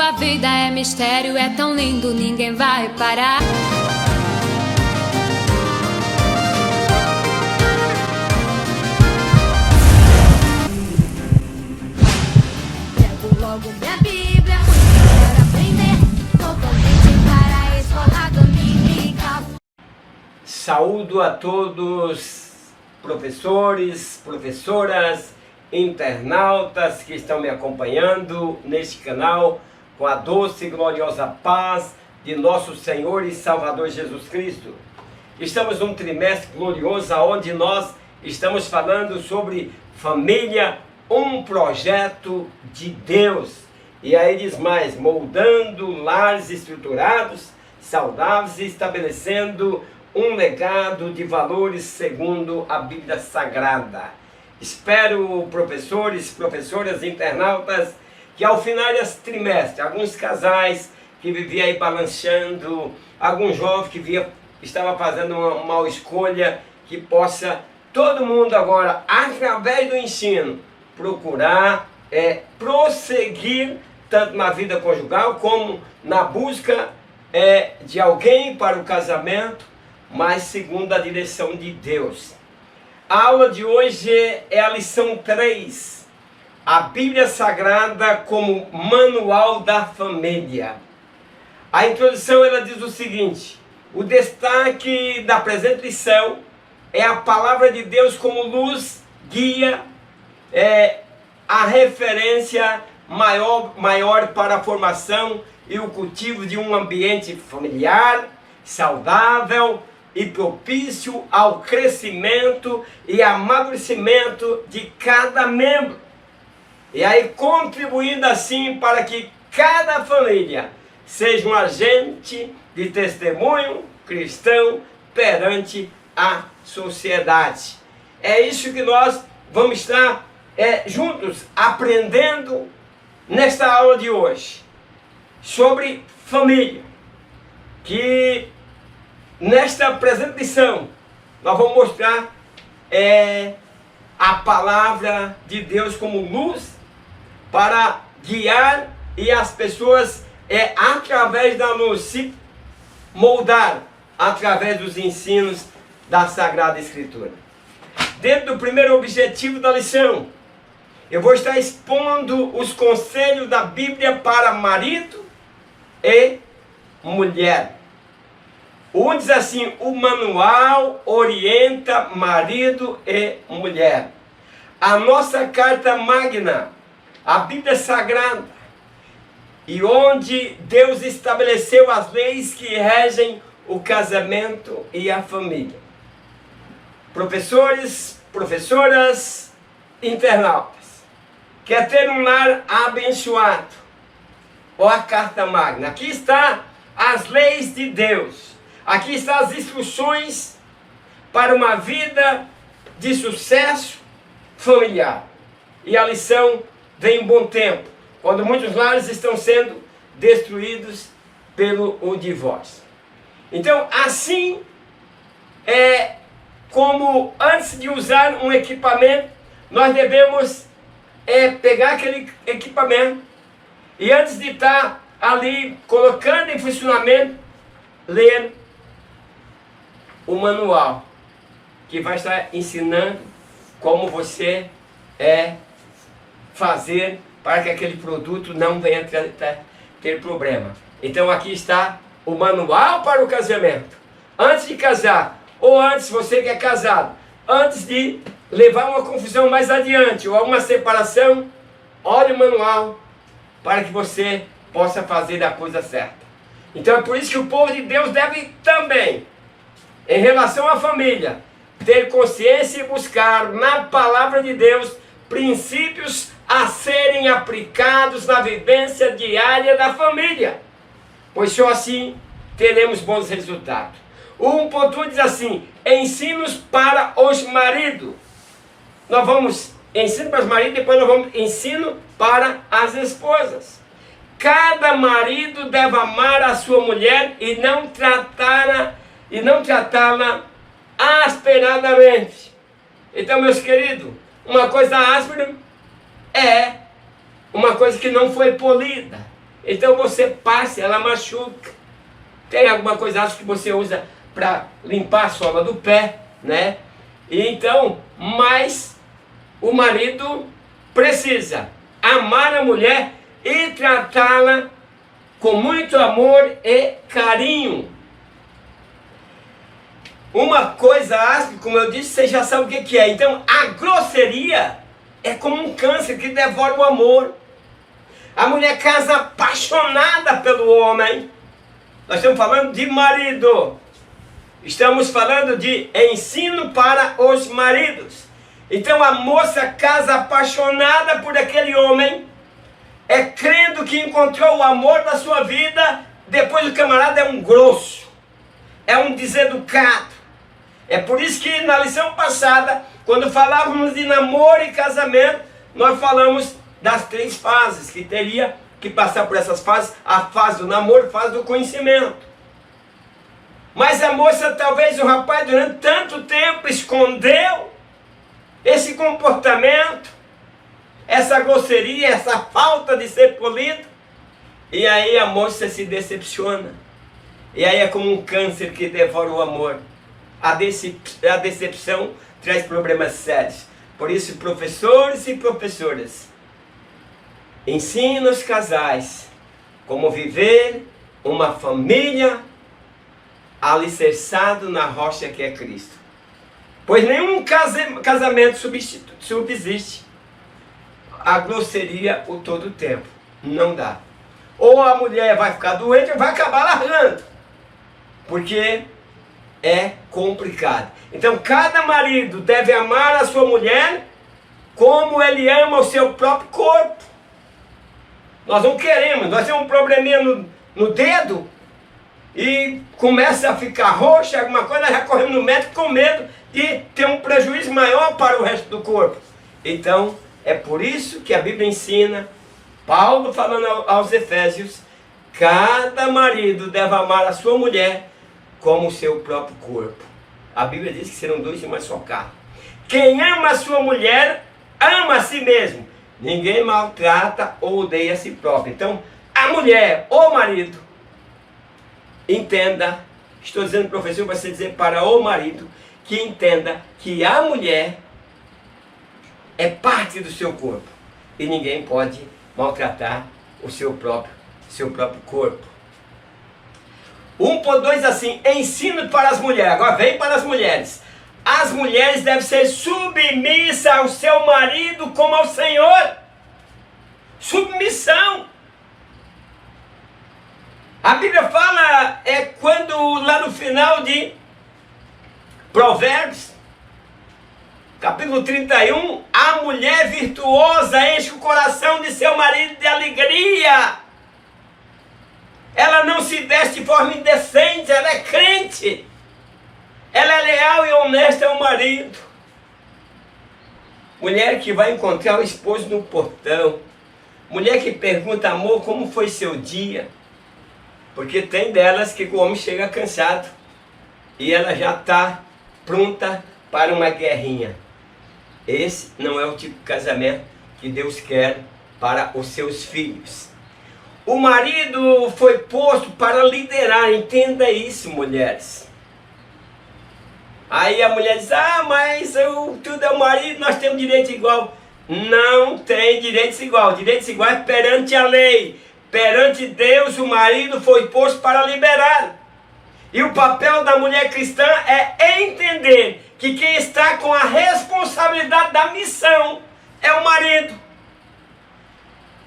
Sua vida é mistério, é tão lindo, ninguém vai parar. Pego logo minha Bíblia, quero aprender. Totalmente para a escola dominical. Saúdo a todos, professores, professoras, internautas que estão me acompanhando neste canal com a doce e gloriosa paz de nosso Senhor e Salvador Jesus Cristo. Estamos num trimestre glorioso onde nós estamos falando sobre família, um projeto de Deus. E aí diz mais, moldando lares estruturados, saudáveis e estabelecendo um legado de valores segundo a Bíblia Sagrada. Espero, professores, professoras, internautas, que ao final desse trimestre, alguns casais que viviam aí balançando, algum jovem que estava fazendo uma mal escolha, que possa todo mundo agora, através do ensino, procurar prosseguir tanto na vida conjugal como na busca de alguém para o casamento, mas segundo a direção de Deus. A aula de hoje é a lição 3, a Bíblia Sagrada como manual da família. A introdução ela diz o seguinte: o destaque da presente lição é a palavra de Deus como luz, guia, a referência maior para a formação e o cultivo de um ambiente familiar, saudável e propício ao crescimento e amadurecimento de cada membro. E aí contribuindo assim para que cada família seja um agente de testemunho cristão perante a sociedade. É isso que nós vamos estar juntos aprendendo nesta aula de hoje sobre família, que nesta presente lição nós vamos mostrar a palavra de Deus como luz para guiar e as pessoas através da luz se moldar através dos ensinos da Sagrada Escritura. Dentro do primeiro objetivo da lição, eu vou estar expondo os conselhos da Bíblia para marido e mulher. Um diz assim: o manual orienta marido e mulher. A nossa carta magna, a Bíblia Sagrada, e onde Deus estabeleceu as leis que regem o casamento e a família. Professores, professoras, internautas, quer ter um lar abençoado? Ó, a carta magna. Aqui está as leis de Deus. Aqui estão as instruções para uma vida de sucesso familiar. E a lição vem em bom tempo, quando muitos lares estão sendo destruídos pelo divórcio. Então, assim como antes de usar um equipamento, nós devemos pegar aquele equipamento e antes de estar ali colocando em funcionamento, ler o manual, que vai estar ensinando como você fazer para que aquele produto não venha ter problema. Então aqui está o manual para o casamento. Antes de casar, ou antes você que é casado, antes de levar uma confusão mais adiante, ou uma separação, olhe o manual para que você possa fazer a coisa certa. Então é por isso que o povo de Deus deve também, em relação à família, ter consciência e buscar na palavra de Deus princípios a serem aplicados na vivência diária da família, pois só assim teremos bons resultados. O 1.1 diz assim: ensinos para os maridos. Nós vamos ensino para os maridos, depois nós vamos ensino para as esposas. Cada marido deve amar a sua mulher e não tratá-la asperadamente. Então, meus queridos, uma coisa áspera é uma coisa que não foi polida. Então você passa, ela machuca. Tem alguma coisa, acho que você usa para limpar a sola do pé, né? E então, mas o marido precisa amar a mulher e tratá-la com muito amor e carinho. Uma coisa áspera, como eu disse, você já sabe o que é. Então, a grosseria é como um câncer que devora o amor. A mulher casa apaixonada pelo homem. Nós estamos falando de marido. Estamos falando de ensino para os maridos. Então a moça casa apaixonada por aquele homem, crendo que encontrou o amor da sua vida. Depois o camarada é um grosso, é um deseducado. É por isso que na lição passada, quando falávamos de namoro e casamento, nós falamos das 3 fases, que teria que passar por essas fases: a fase do namoro, a fase do conhecimento. Mas a moça, talvez o rapaz, durante tanto tempo escondeu esse comportamento, essa grosseria, essa falta de ser polido, e aí a moça se decepciona. E aí é como um câncer que devora o amor. A decepção traz problemas sérios. Por isso, professores e professoras, ensina os casais como viver uma família alicerçado na rocha que é Cristo. Pois nenhum casamento subsiste a grosseria o todo tempo. Não dá. Ou a mulher vai ficar doente ou vai acabar largando. Porque é complicado. Então cada marido deve amar a sua mulher como ele ama o seu próprio corpo. Nós não queremos, nós temos um probleminha no dedo e começa a ficar roxa, alguma coisa, já corremos no médico com medo de ter um prejuízo maior para o resto do corpo. Então, é por isso que a Bíblia ensina, Paulo falando aos Efésios, cada marido deve amar a sua mulher como o seu próprio corpo. A Bíblia diz que serão 2 em uma só carne. Quem ama a sua mulher, ama a si mesmo. Ninguém maltrata ou odeia a si próprio. Então, a mulher ou o marido, entenda, estou dizendo, professor, para você dizer para o marido, que entenda que a mulher é parte do seu corpo. E ninguém pode maltratar o seu próprio corpo. 1.2 assim, ensino para as mulheres. Agora vem para as mulheres. As mulheres devem ser submissas ao seu marido como ao Senhor. Submissão. A Bíblia fala, quando lá no final de Provérbios, capítulo 31, a mulher virtuosa enche o coração de seu marido de alegria. Ela não se veste de forma indecente, ela é crente. Ela é leal e honesta ao marido. Mulher que vai encontrar o esposo no portão. Mulher que pergunta, amor, como foi seu dia? Porque tem delas que o homem chega cansado e ela já está pronta para uma guerrinha. Esse não é o tipo de casamento que Deus quer para os seus filhos. O marido foi posto para liderar, entenda isso, mulheres. Aí a mulher diz, mas tudo é o marido, nós temos direito igual. Não tem direitos igual. Direitos iguais perante a lei. Perante Deus, o marido foi posto para liberar. E o papel da mulher cristã é entender que quem está com a responsabilidade da missão é o marido.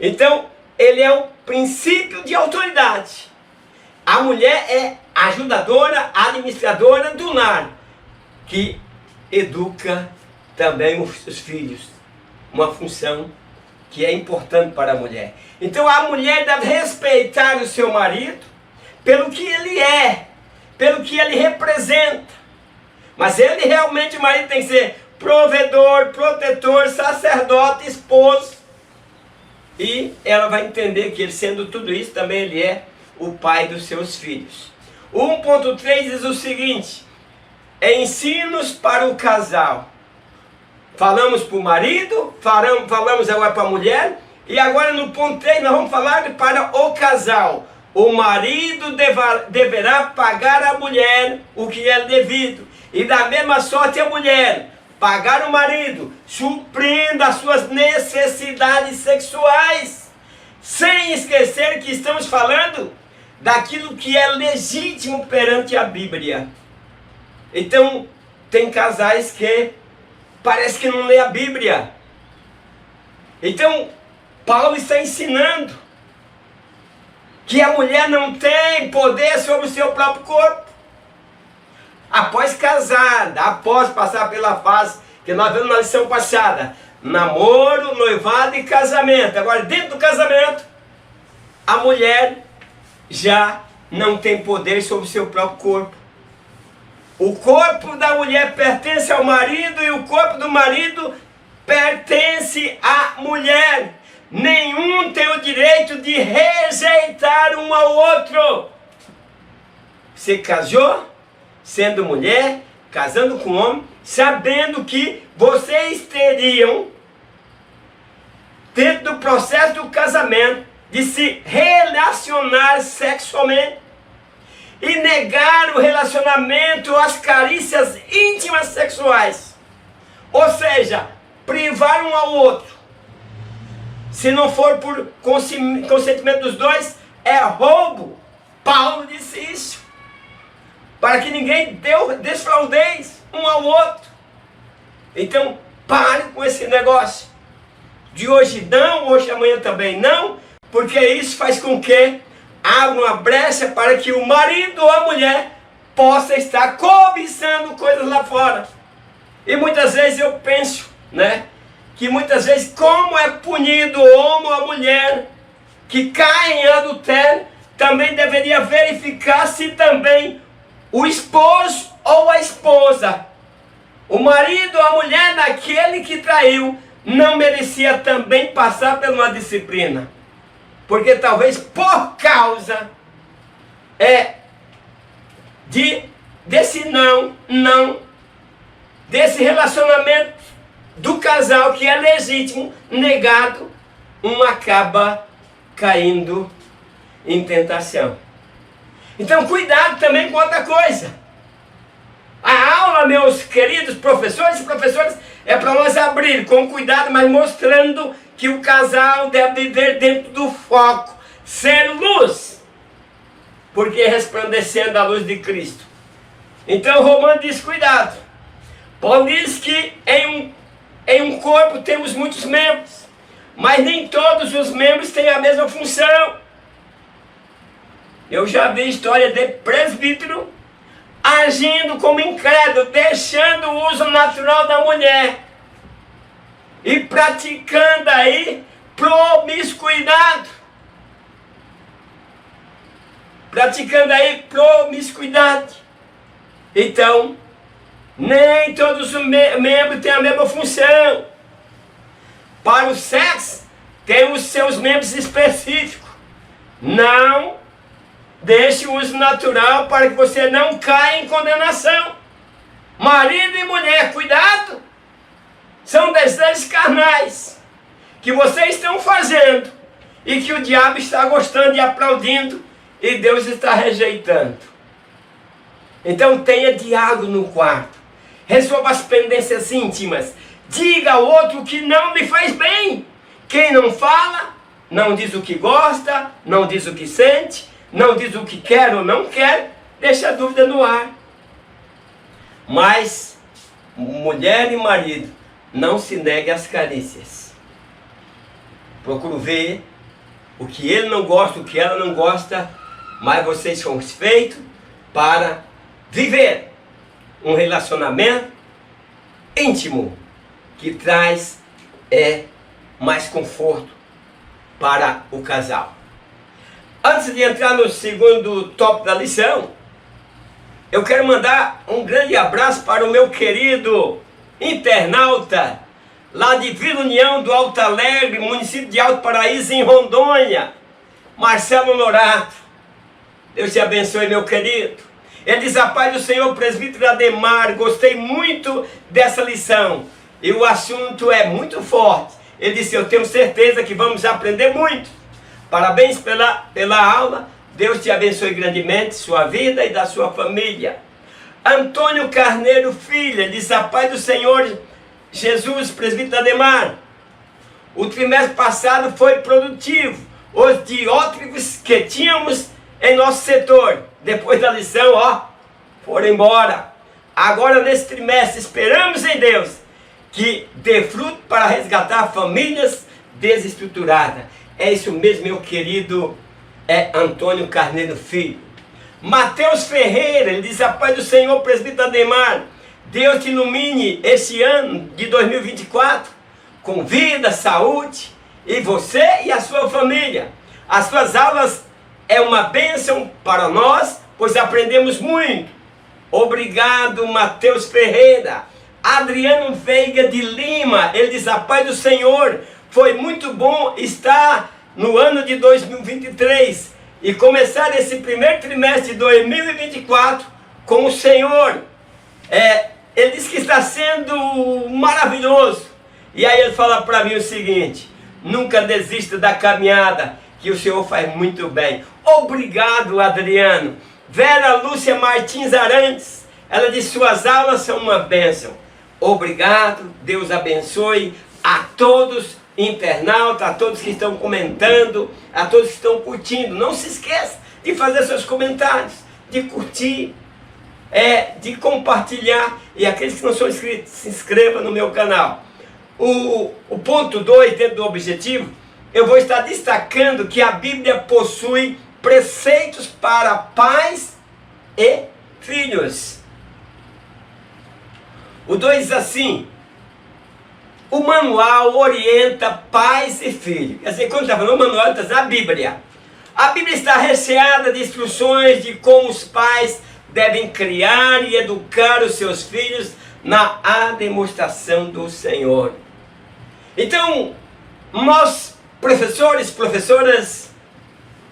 Então, ele é o princípio de autoridade. A mulher é ajudadora, administradora do lar, que educa também os filhos. Uma função que é importante para a mulher. Então a mulher deve respeitar o seu marido pelo que ele é, pelo que ele representa. Mas ele realmente, o marido tem que ser provedor, protetor, sacerdote, esposo. E ela vai entender que ele, sendo tudo isso, também ele é o pai dos seus filhos. 1.3 diz o seguinte: ensinos para o casal. Falamos para o marido, falamos agora para a mulher, E agora no ponto 3 nós vamos falar para o casal. O marido deverá pagar à mulher o que é devido. E da mesma sorte a mulher pagar o marido, suprindo as suas necessidades sexuais. Sem esquecer que estamos falando daquilo que é legítimo perante a Bíblia. Então, tem casais que parece que não lê a Bíblia. Então, Paulo está ensinando que a mulher não tem poder sobre o seu próprio corpo. Após casada, após passar pela fase que nós vimos na lição passada, namoro, noivado e casamento. Agora, dentro do casamento, a mulher já não tem poder sobre o seu próprio corpo. O corpo da mulher pertence ao marido e o corpo do marido pertence à mulher. Nenhum tem o direito de rejeitar um ao outro. Você casou, sendo mulher, casando com homem, sabendo que vocês teriam, dentro do processo do casamento, de se relacionar sexualmente e negar o relacionamento às carícias íntimas sexuais. Ou seja, privar um ao outro. Se não for por consentimento dos dois, é roubo. Paulo disse isso. Para que ninguém desfraudeis um ao outro. Então, pare com esse negócio. De hoje não, hoje amanhã também não, porque isso faz com que abra uma brecha para que o marido ou a mulher possa estar cobiçando coisas lá fora. E muitas vezes eu penso, que muitas vezes como é punido o homem ou a mulher que cai em adultério, também deveria verificar se também o esposo ou a esposa, o marido ou a mulher daquele que traiu, não merecia também passar por uma disciplina. Porque talvez por causa desse desse relacionamento do casal que é legítimo, negado, um acaba caindo em tentação. Então cuidado também com outra coisa. A aula, meus queridos professores e professoras, é para nós abrir com cuidado, mas mostrando que o casal deve viver dentro do foco, ser luz, porque resplandecendo a luz de Cristo. Então Romano diz, cuidado. Paulo diz que em um corpo temos muitos membros, mas nem todos os membros têm a mesma função. Eu já vi história de presbítero agindo como incrédulo, deixando o uso natural da mulher e praticando aí promiscuidade. Então, nem todos os membros têm a mesma função. Para o sexo, tem os seus membros específicos. Não deixe o uso natural para que você não caia em condenação. Marido e mulher, cuidado! São desejos carnais que vocês estão fazendo e que o diabo está gostando e aplaudindo e Deus está rejeitando. Então tenha diálogo no quarto. Resolva as pendências íntimas. Diga ao outro que não lhe faz bem. Quem não fala, não diz o que gosta, não diz o que sente, não diz o que quer ou não quer, deixa a dúvida no ar. Mas, mulher e marido, não se negue às carícias. Procuro ver o que ele não gosta, o que ela não gosta, mas vocês são feitos para viver um relacionamento íntimo que traz mais conforto para o casal. Antes de entrar no segundo tópico da lição, eu quero mandar um grande abraço para o meu querido internauta lá de Vila União do Alto Alegre, município de Alto Paraíso, em Rondônia, Marcelo Norato. Deus te abençoe, meu querido. Ele diz: a paz do Senhor, presbítero Ademar, gostei muito dessa lição. E o assunto é muito forte. Ele disse, eu tenho certeza que vamos aprender muito. Parabéns pela aula. Deus te abençoe grandemente, sua vida e da sua família. Antônio Carneiro Filho, ele diz, a paz do Senhor Jesus, presbítero Ademar. O trimestre passado foi produtivo. Os diótricos que tínhamos em nosso setor, depois da lição, foram embora. Agora nesse trimestre esperamos em Deus que dê fruto para resgatar famílias desestruturadas. É isso mesmo, meu querido Antônio Carneiro Filho. Mateus Ferreira, ele diz, a paz do Senhor, presbítero Ademar. Deus te ilumine esse ano de 2024 com vida, saúde, e você e a sua família. As suas aulas é uma bênção para nós, pois aprendemos muito. Obrigado, Mateus Ferreira. Adriano Veiga de Lima, ele diz, a paz do Senhor, foi muito bom estar no ano de 2023 e começar esse primeiro trimestre de 2024 com o Senhor. Ele diz que está sendo maravilhoso. E aí ele fala para mim o seguinte, nunca desista da caminhada, que o Senhor faz muito bem. Obrigado, Adriano. Vera Lúcia Martins Arantes, ela diz, suas aulas são uma bênção. Obrigado, Deus abençoe a todos internautas, a todos que estão comentando, a todos que estão curtindo. Não se esqueça de fazer seus comentários, de curtir, de compartilhar, e aqueles que não são inscritos, se inscrevam no meu canal. O ponto 2, dentro do objetivo, eu vou estar destacando que a Bíblia possui preceitos para pais e filhos. O 2 diz assim, o manual orienta pais e filhos. Quer dizer, quando está falando o manual, está dizendo a Bíblia. A Bíblia está recheada de instruções de como os pais devem criar e educar os seus filhos na demonstração do Senhor. Então, nós, professores, professoras,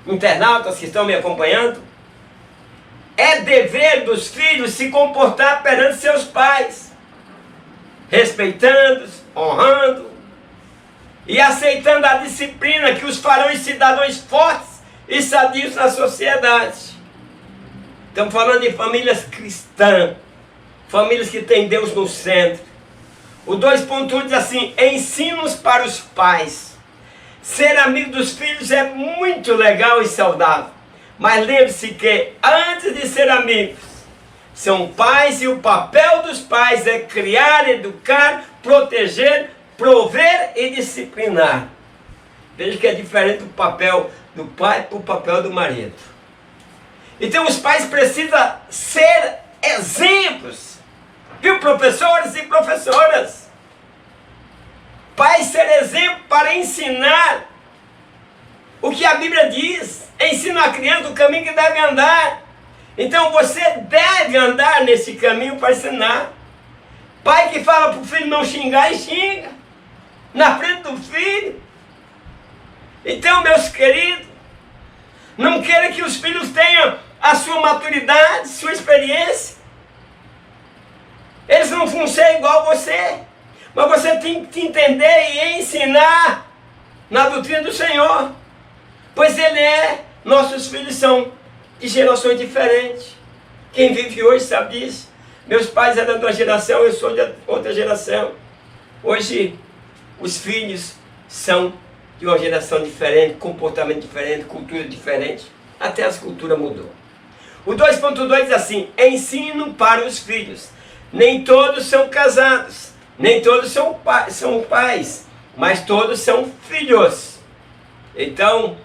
internautas que estão me acompanhando, é dever dos filhos se comportar perante seus pais, respeitando, honrando e aceitando a disciplina que os farão cidadãos fortes e sadios na sociedade. Estamos falando de famílias cristãs, famílias que têm Deus no centro. O 2.1 diz assim, ensinos para os pais. Ser amigo dos filhos é muito legal e saudável, mas lembre-se que antes de ser amigos, são pais e o papel dos pais é criar, educar, proteger, prover e disciplinar. Veja que é diferente do papel do pai para o papel do marido. Então os pais precisam ser exemplos, viu, professores e professoras? Pais ser exemplo para ensinar o que a Bíblia diz, ensina a criança o caminho que deve andar. Então você deve andar nesse caminho para ensinar. Pai que fala para o filho não xingar e xinga na frente do filho. Então, meus queridos, não queira que os filhos tenham a sua maturidade, sua experiência. Eles não vão ser igual a você, mas você tem que entender e ensinar na doutrina do Senhor, pois nossos filhos são de gerações diferentes. Quem vive hoje sabe disso. Meus pais eram de uma geração, eu sou de outra geração. Hoje os filhos são de uma geração diferente, comportamento diferente, cultura diferente. Até as culturas mudou. O 2.2 diz assim, ensino para os filhos. Nem todos são casados, nem todos são pais, mas todos são filhos. Então,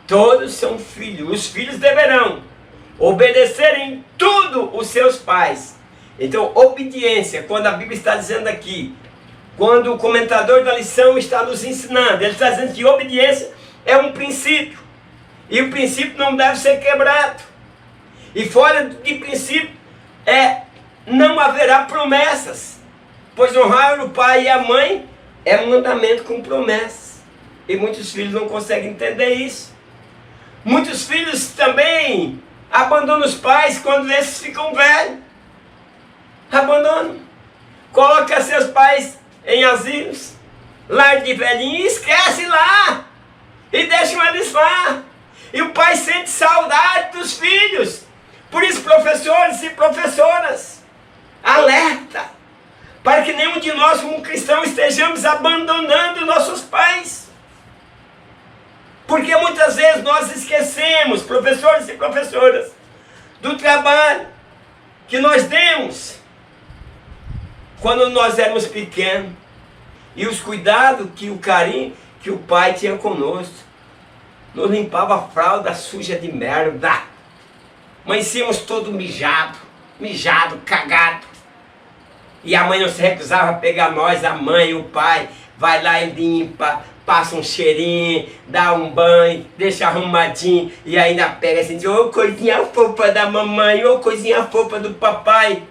todos são filhos. Os filhos deverão obedecer em tudo os seus pais. Então, obediência, quando a Bíblia está dizendo aqui, quando o comentador da lição está nos ensinando, ele está dizendo que obediência é um princípio. E o princípio não deve ser quebrado. E fora de princípio, não haverá promessas. Pois honrar o pai e a mãe é um mandamento com promessas. E muitos filhos não conseguem entender isso. Muitos filhos também abandonam os pais quando esses ficam velhos. Abandonam. Colocam seus pais em asilos. lar de velhinho, e esquece lá. E deixam eles lá. E o pai sente saudade dos filhos. Por isso, professores e professoras, alerta, para que nenhum de nós, como cristãos, estejamos abandonando nossos pais. Porque muitas vezes nós esquecemos, professores e professoras, do trabalho que nós demos quando nós éramos pequenos. E os cuidados, que o carinho que o pai tinha conosco. Nos limpava a fralda suja de merda. Mas íamos todo mijado, cagado. E a mãe não se recusava a pegar nós, a mãe e o pai. Vai lá e limpa, passa um cheirinho, dá um banho, deixa arrumadinho. E ainda pega assim, diz, ô coisinha fofa da mamãe, ô coisinha fofa do papai.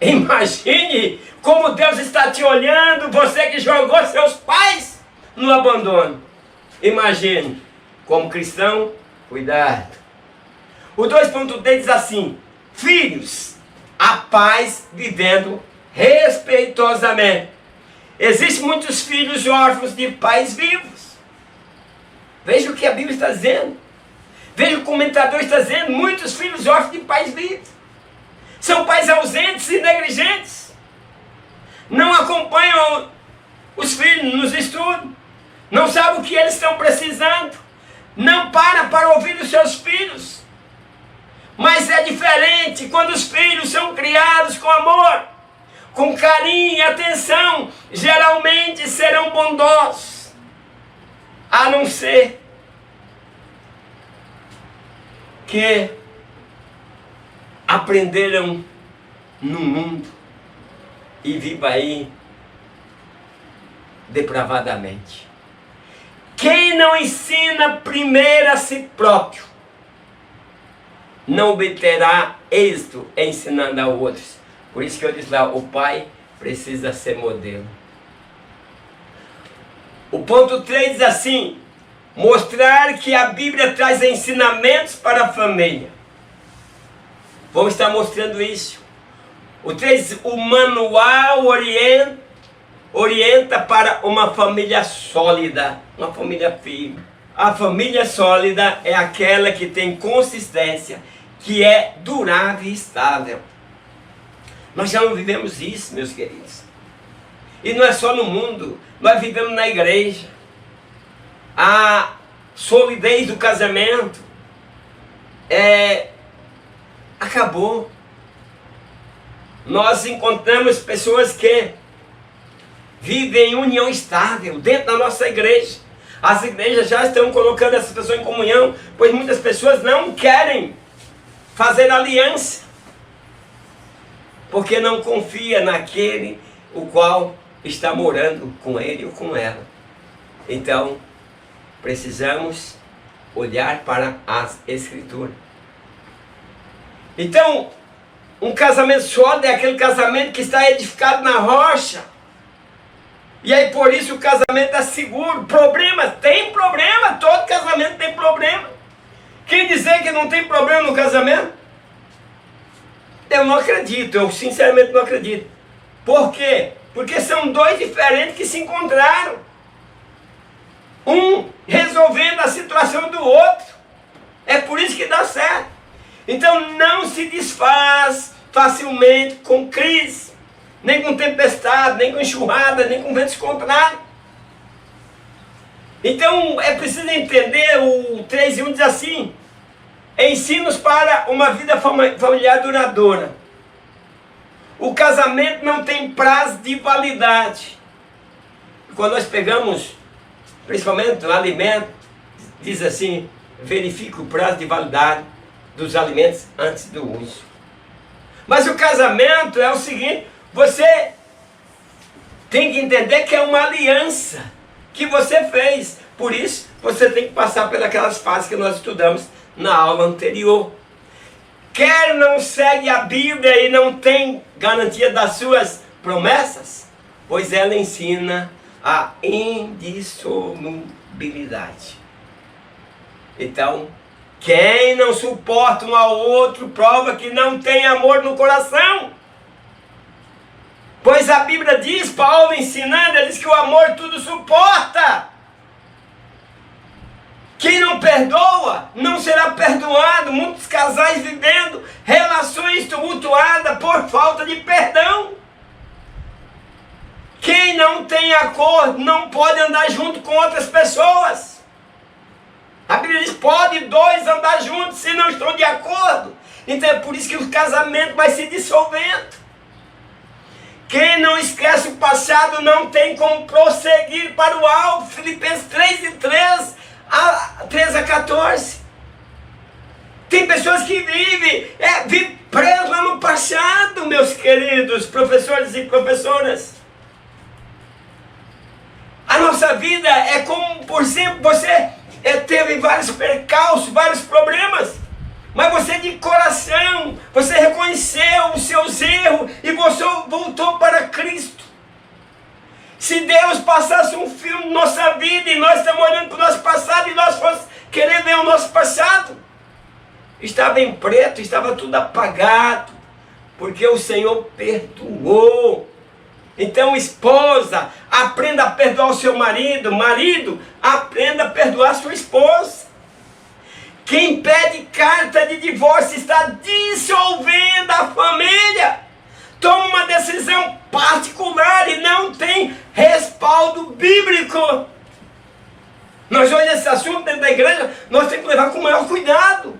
Imagine como Deus está te olhando, você que jogou seus pais no abandono. Imagine, como cristão, cuidado. O 2.3 diz assim, filhos, a paz vivendo respeitosamente. Existem muitos filhos órfãos de pais vivos. Veja o que a Bíblia está dizendo. Veja o comentador está dizendo, muitos filhos órfãos de pais vivos. São pais ausentes e negligentes. Não acompanham os filhos nos estudos. Não sabem o que eles estão precisando. Não para ouvir os seus filhos. Mas é diferente quando os filhos são criados com amor, com carinho e atenção. Geralmente serão bondosos. A não ser que aprenderam no mundo e vivam aí depravadamente. Quem não ensina primeiro a si próprio, não obterá êxito ensinando a outros. Por isso que eu disse lá, o pai precisa ser modelo. O ponto 3 diz assim, mostrar que a Bíblia traz ensinamentos para a família. Vamos estar mostrando isso. O 3, o manual orienta para uma família sólida, uma família firme. A família sólida é aquela que tem consistência, que é durável e estável. Nós já não vivemos isso, meus queridos. E não é só no mundo, nós vivemos na igreja. A solidez do casamento acabou. Nós encontramos pessoas que vivem em união estável dentro da nossa igreja. As igrejas já estão colocando essas pessoas em comunhão, pois muitas pessoas não querem fazer aliança, porque não confia naquele o qual está morando com ele ou com ela. Então, precisamos olhar para as Escrituras. Então, um casamento sólido é aquele casamento que está edificado na rocha. E aí por isso o casamento é seguro. Problema, tem problema, todo casamento tem problema. Quem dizer que não tem problema no casamento? Eu não acredito, eu sinceramente não acredito. Por quê? Porque são dois diferentes que se encontraram. Um resolvendo a situação do outro. É por isso que dá certo. Então não se desfaz facilmente com crise, nem com tempestade, nem com enxurrada, nem com ventos contrários. Então é preciso entender, o 3:1 diz assim, ensinos para uma vida familiar duradoura. O casamento não tem prazo de validade. Quando nós pegamos, principalmente o alimento, diz assim, verifique o prazo de validade dos alimentos antes do uso. Mas o casamento é o seguinte, você tem que entender que é uma aliança que você fez. Por isso, você tem que passar pelas fases que nós estudamos na aula anterior. Quer não segue a Bíblia e não tem garantia das suas promessas, pois ela ensina a indissolubilidade. Então, quem não suporta um ao outro prova que não tem amor no coração. Pois Mas a Bíblia diz, Paulo ensinando, ele diz que o amor tudo suporta. Quem não perdoa não será perdoado. Muitos casais vivendo relações tumultuadas por falta de perdão. Quem não tem acordo não pode andar junto com outras pessoas. A Bíblia diz, pode dois andar juntos se não estão de acordo. Então é por isso que o casamento vai se dissolvendo. Quem não esquece o passado não tem como prosseguir para o alvo. Filipenses 3 a 14. Tem pessoas que vivem presas lá no passado, meus queridos professores e professoras. A nossa vida é como, por exemplo, você teve vários percalços, vários problemas. Mas você de coração, você reconheceu os seus erros e você voltou para Cristo. Se Deus passasse um filme na nossa vida e nós estamos olhando para o nosso passado e nós fosse querer ver o nosso passado, estava em preto, estava tudo apagado, porque o Senhor perdoou. Então, esposa, aprenda a perdoar o seu marido. Marido, aprenda a perdoar a sua esposa. Quem pede carta de divórcio está dissolvendo a família. Toma uma decisão particular e não tem respaldo bíblico. Nós olhamos esse assunto dentro da igreja, nós temos que levar com o maior cuidado.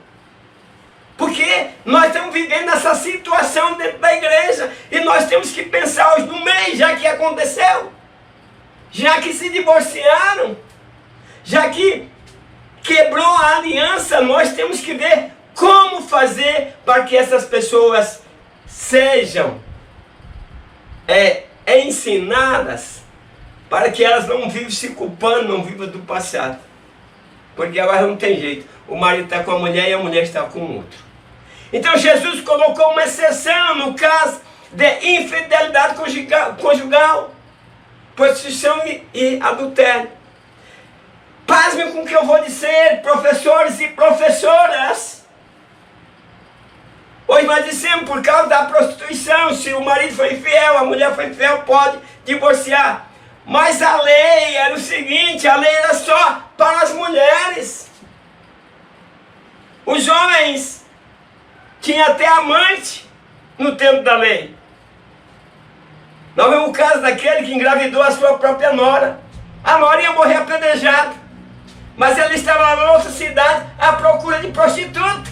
Porque nós estamos vivendo essa situação dentro da igreja e nós temos que pensar hoje no mês, já que aconteceu, já que se divorciaram, já que quebrou a aliança, nós temos que ver como fazer para que essas pessoas sejam ensinadas, para que elas não vivam se culpando, não vivam do passado. Porque agora não tem jeito. O marido está com a mulher e a mulher está com o outro. Então Jesus colocou uma exceção no caso de infidelidade conjugal, prostituição e adultério. Pasmem com o que eu vou dizer, professores e professoras. Hoje nós dissemos, por causa da prostituição, se o marido foi infiel, a mulher foi infiel, pode divorciar. Mas a lei era o seguinte, a lei era só para as mulheres. Os homens tinham até amante no tempo da lei. Nós vemos o caso daquele que engravidou a sua própria nora. A nora ia morrer apedrejada, mas ela estava lá na outra cidade à procura de prostituta.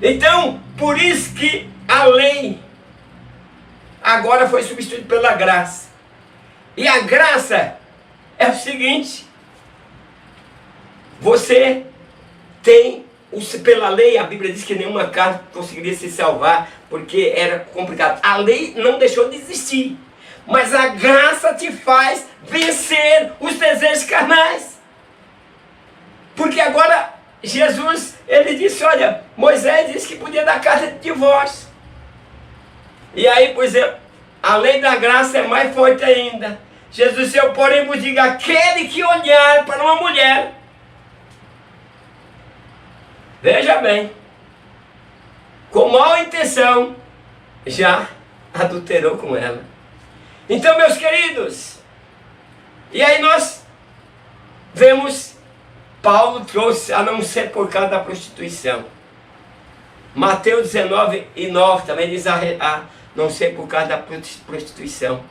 Então, por isso que a lei agora foi substituída pela graça. E a graça é o seguinte: você tem, pela lei, a Bíblia diz que nenhuma carne conseguiria se salvar, porque era complicado. A lei não deixou de existir, mas a graça te faz vencer os desejos carnais. Porque agora Jesus, ele disse, olha, Moisés disse que podia dar carta de divórcio. E aí, por exemplo, a lei da graça é mais forte ainda. Jesus disse, eu porém vos digo, aquele que olhar para uma mulher, veja bem, com má intenção, já adulterou com ela. Então, meus queridos, e aí nós vemos, Paulo trouxe, a não ser por causa da prostituição. Mateus 19:9 também diz a não ser por causa da prostituição.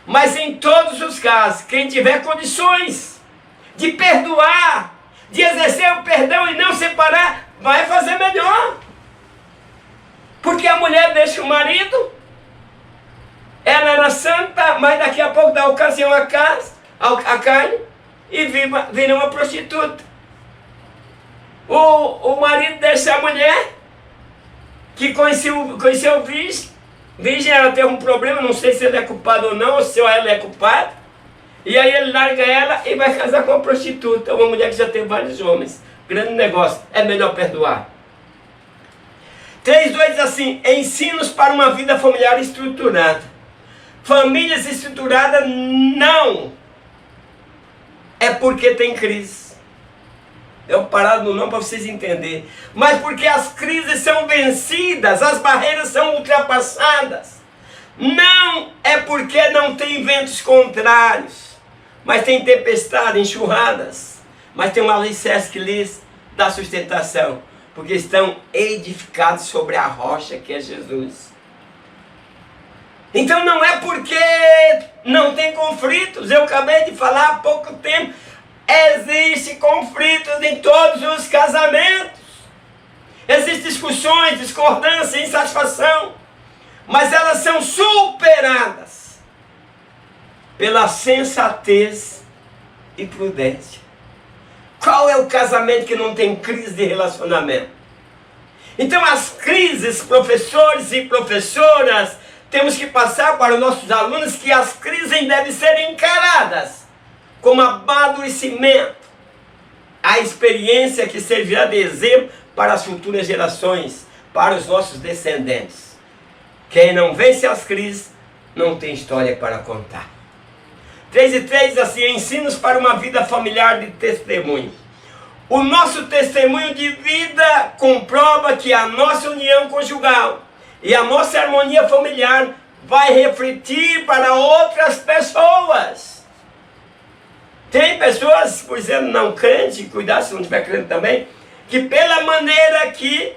Mas em todos os casos, quem tiver condições de perdoar, de exercer o perdão e não separar, vai fazer melhor. Porque a mulher deixa o marido, ela era santa, mas daqui a pouco dá ocasião à carne e vira uma prostituta. O marido deixa a mulher, que conheceu o virgem, ela teve um problema, não sei se ele é culpado ou não, ou se ela é culpada. E aí ele larga ela e vai casar com uma prostituta, uma mulher que já teve vários homens. Grande negócio, é melhor perdoar. 3:2 diz assim, ensinos para uma vida familiar estruturada. Famílias estruturadas não é porque tem crise. Eu parado no não para vocês entenderem. Mas porque as crises são vencidas, as barreiras são ultrapassadas. Não é porque não tem ventos contrários, mas tem tempestade, enxurradas, mas tem um alicerce que lhes dá sustentação, porque estão edificados sobre a rocha que é Jesus. Então não é porque não tem conflitos, eu acabei de falar há pouco tempo, existem conflitos em todos os casamentos, existem discussões, discordância, insatisfação, mas elas são superadas pela sensatez e prudência. Qual é o casamento que não tem crise de relacionamento? Então as crises, professores e professoras, temos que passar para os nossos alunos que as crises devem ser encaradas como amadurecimento, a experiência que servirá de exemplo para as futuras gerações, para os nossos descendentes. Quem não vence as crises, não tem história para contar. 3:3 assim, ensinos para uma vida familiar de testemunho. O nosso testemunho de vida comprova que a nossa união conjugal e a nossa harmonia familiar vai refletir para outras pessoas. Tem pessoas, por exemplo, não crentes, cuidado se não estiver crente também, que pela maneira que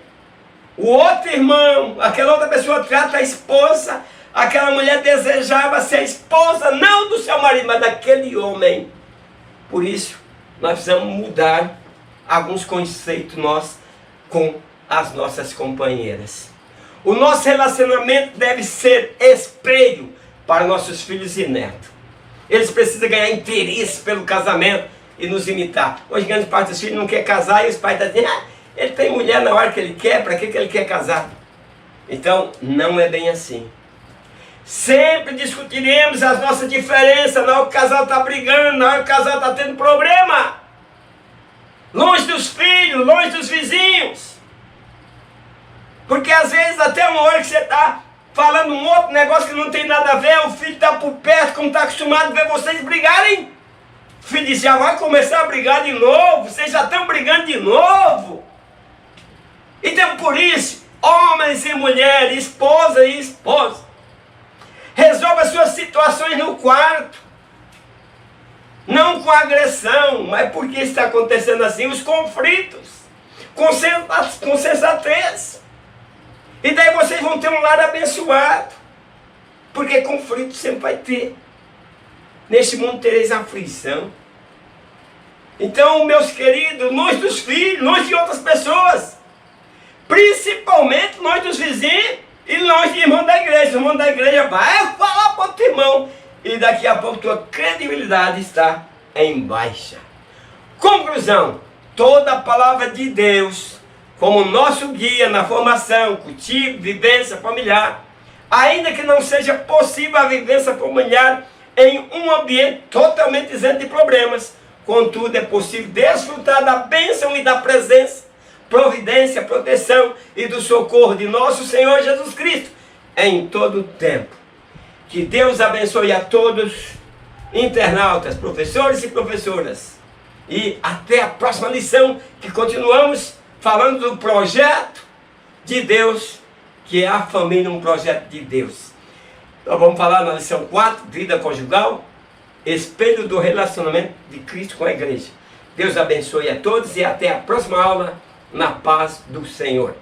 o outro irmão, aquela outra pessoa trata a esposa, aquela mulher desejava ser esposa, não do seu marido, mas daquele homem. Por isso, nós precisamos mudar alguns conceitos nós com as nossas companheiras. O nosso relacionamento deve ser espelho para nossos filhos e netos. Eles precisam ganhar interesse pelo casamento e nos imitar. Hoje, grande parte dos filhos não quer casar e os pais estão dizendo, ele tem mulher na hora que ele quer, para que ele quer casar? Então, não é bem assim. Sempre discutiremos as nossas diferenças na hora que o casal está brigando, na hora que o casal está tendo problema. Longe dos filhos, longe dos vizinhos. Porque às vezes até uma hora que você está falando um outro negócio que não tem nada a ver, o filho está por perto, como está acostumado a ver vocês brigarem. O filho diz, já vai começar a brigar de novo, vocês já estão brigando de novo. Então por isso, homens e mulheres, esposa e esposa, resolva suas situações no quarto. Não com agressão, mas por que está acontecendo assim? Os conflitos, com sensatez. E daí vocês vão ter um lar abençoado. Porque conflito sempre vai ter. Neste mundo tereis aflição. Então, meus queridos, longe dos filhos, longe de outras pessoas. Principalmente longe dos vizinhos e longe de irmão da igreja. O irmão da igreja vai falar para o teu irmão. E daqui a pouco tua credibilidade está em baixa. Conclusão. Toda a palavra de Deus, como nosso guia na formação, cultivo, vivência familiar, ainda que não seja possível a vivência familiar em um ambiente totalmente isento de problemas, contudo é possível desfrutar da bênção e da presença, providência, proteção e do socorro de nosso Senhor Jesus Cristo em todo o tempo. Que Deus abençoe a todos, internautas, professores e professoras. E até a próxima lição, que continuamos falando do projeto de Deus, que é a família, um projeto de Deus. Então vamos falar na lição 4, vida conjugal, espelho do relacionamento de Cristo com a igreja. Deus abençoe a todos e até a próxima aula, na paz do Senhor.